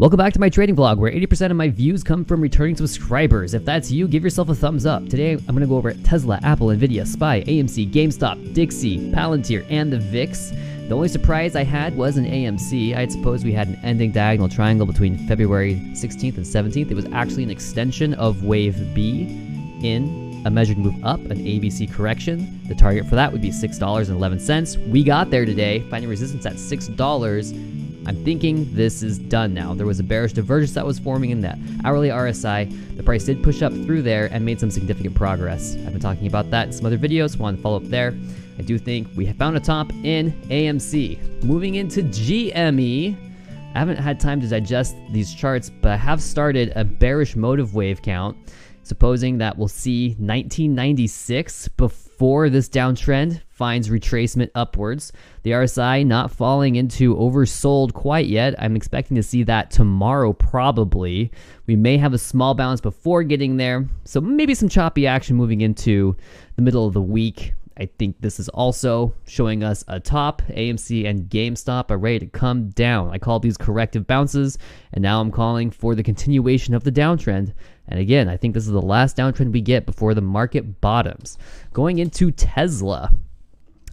Welcome back to my trading vlog, where 80% of my views come from returning subscribers. If that's you, give yourself a thumbs up. Today, I'm going to go over Tesla, Apple, Nvidia, SPY, AMC, GameStop, Dixie, Palantir, and the VIX. The only surprise I had was an AMC. I'd suppose we had an ending diagonal triangle between February 16th and 17th. It was actually an extension of wave B in a measured move up, an ABC correction. The target for that would be $6.11. We got there today, finding resistance at $6. I'm thinking this is done now. There was a bearish divergence that was forming in that hourly RSI. The price did push up through there and made some significant progress. I've been talking about that in some other videos, want to follow up there. I do think we have found a top in AMC. Moving into GME, I haven't had time to digest these charts, but I have started a bearish motive wave count, supposing that we'll see 1996 before this downtrend finds retracement upwards. The RSI not falling into oversold quite yet. I'm expecting to see that tomorrow probably. We may have a small bounce before getting there, so maybe some choppy action moving into the middle of the week. I think this is also showing us a top. AMC and GameStop are ready to come down. I call these corrective bounces, and now I'm calling for the continuation of the downtrend. And again, I think this is the last downtrend we get before the market bottoms. Going into Tesla,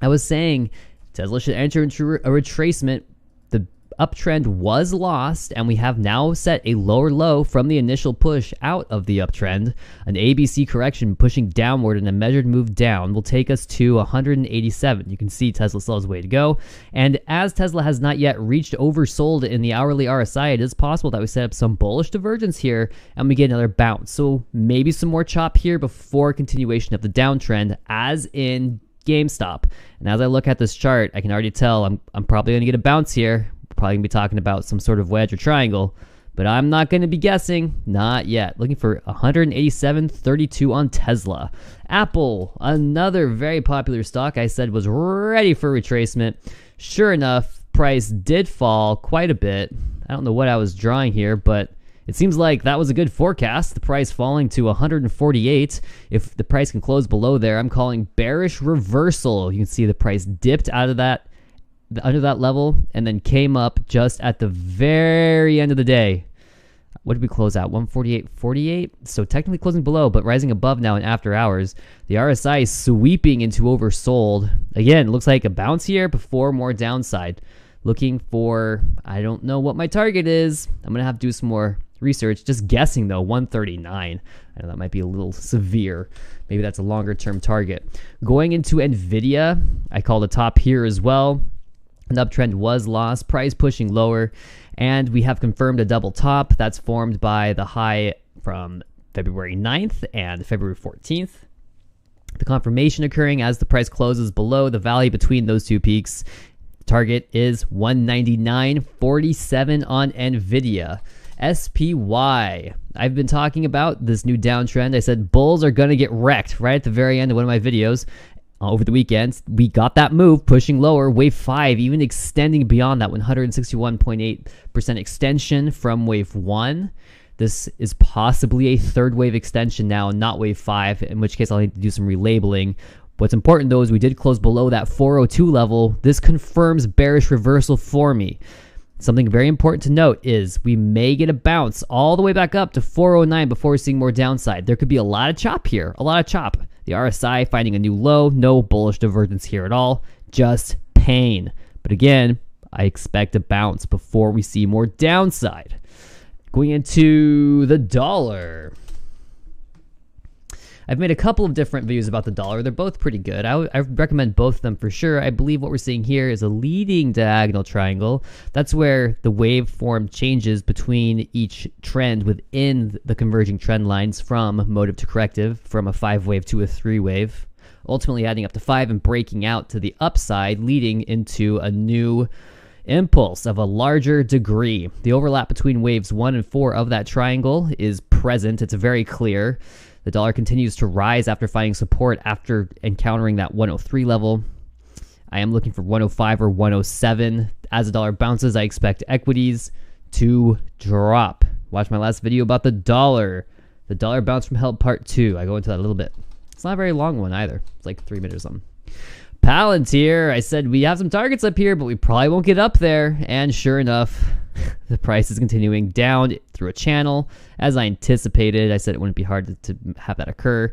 I was saying Tesla should enter into a retracement. The uptrend was lost, and we have now set a lower low from the initial push out of the uptrend. An ABC correction pushing downward and a measured move down will take us to 187. You can see Tesla still has a way to go. And as Tesla has not yet reached oversold in the hourly RSI, it is possible that we set up some bullish divergence here and we get another bounce. So maybe some more chop here before continuation of the downtrend, as in GameStop. And as I look at this chart, I can already tell I'm probably going to get a bounce here. Probably going to be talking about some sort of wedge or triangle, but I'm not going to be guessing. Not yet. Looking for 187.32 on Tesla. Apple, another very popular stock I said was ready for retracement. Sure enough, price did fall quite a bit. I don't know what I was drawing here, but it seems like that was a good forecast. The price falling to 148. If the price can close below there, I'm calling bearish reversal. You can see the price dipped out of that, under that level, and then came up just at the very end of the day. What did we close at? 148.48. So technically closing below, but rising above now in after hours. The RSI is sweeping into oversold. Again, looks like a bounce here before more downside. Looking for, I don't know what my target is. I'm going to have to do some more research. Just guessing though, 139. I know that might be a little severe. Maybe that's a longer term target. Going into Nvidia, I call the top here as well. An uptrend was lost, price pushing lower, and we have confirmed a double top that's formed by the high from February 9th and February 14th. The confirmation occurring as the price closes below the valley between those two peaks. Target is 199.47 on Nvidia. SPY. I've been talking about this new downtrend. I said bulls are going to get wrecked right at the very end of one of my videos. Over the weekend, we got that move pushing lower, wave 5, even extending beyond that 161.8% extension from wave 1. This is possibly a third wave extension now, not wave 5, in which case I'll need to do some relabeling. What's important though is we did close below that 402 level. This confirms bearish reversal for me. Something very important to note is we may get a bounce all the way back up to 409 before we're seeing more downside. There could be a lot of chop here, a lot of chop. The RSI finding a new low, no bullish divergence here at all, just pain. But again, I expect a bounce before we see more downside. Going into the dollar. I've made a couple of different videos about the dollar. They're both pretty good. I recommend both of them for sure. I believe what we're seeing here is a leading diagonal triangle. That's where the waveform changes between each trend within the converging trend lines from motive to corrective, from a 5 wave to a 3 wave, ultimately adding up to 5 and breaking out to the upside, leading into a new impulse of a larger degree. The overlap between waves 1 and 4 of that triangle is present. It's very clear. The dollar continues to rise after finding support after encountering that 103 level. I am looking for 105 or 107. As the dollar bounces, I expect equities to drop. Watch my last video about the dollar. The dollar bounce from held part 2. I go into that a little bit. It's not a very long one either. It's like 3 minutes or something. Palantir, I said we have some targets up here, but we probably won't get up there. And sure enough, The price is continuing down through a channel. As I anticipated, I said it wouldn't be hard to have that occur.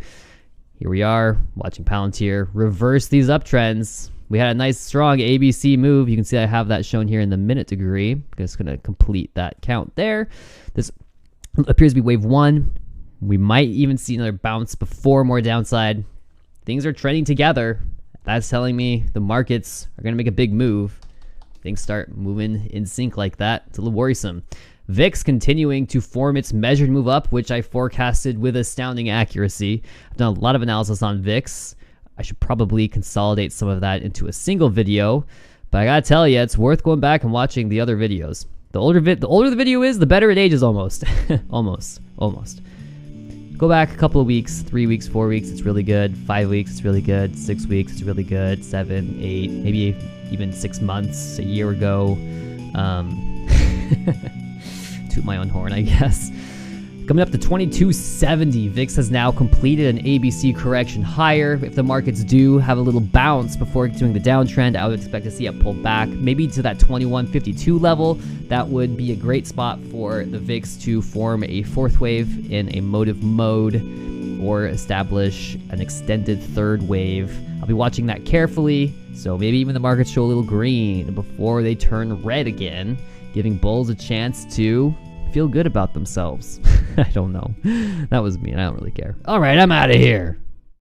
Here we are, watching Palantir reverse these uptrends. We had a nice, strong ABC move. You can see I have that shown here in the minute degree. I'm just going to complete that count there. This appears to be wave 1. We might even see another bounce before more downside. Things are trending together. That's telling me the markets are going to make a big move. Things start moving in sync like that. It's a little worrisome. VIX continuing to form its measured move up, which I forecasted with astounding accuracy. I've done a lot of analysis on VIX. I should probably consolidate some of that into a single video, but I gotta tell you, it's worth going back and watching the other videos. The older the video is, the better it ages almost. almost. Go back a couple of weeks, 3 weeks, 4 weeks, it's really good. 5 weeks, it's really good. 6 weeks, it's really good. 7, 8, maybe even 6 months, a year ago. Toot my own horn, I guess. Coming up to 2270, VIX has now completed an ABC correction higher. If the markets do have a little bounce before doing the downtrend, I would expect to see it pull back, maybe to that 2152 level. That would be a great spot for the VIX to form a fourth wave in a motive mode or establish an extended third wave. I'll be watching that carefully, so maybe even the markets show a little green before they turn red again, giving bulls a chance to feel good about themselves. I don't know. That was me, and I don't really care. All right, I'm out of here.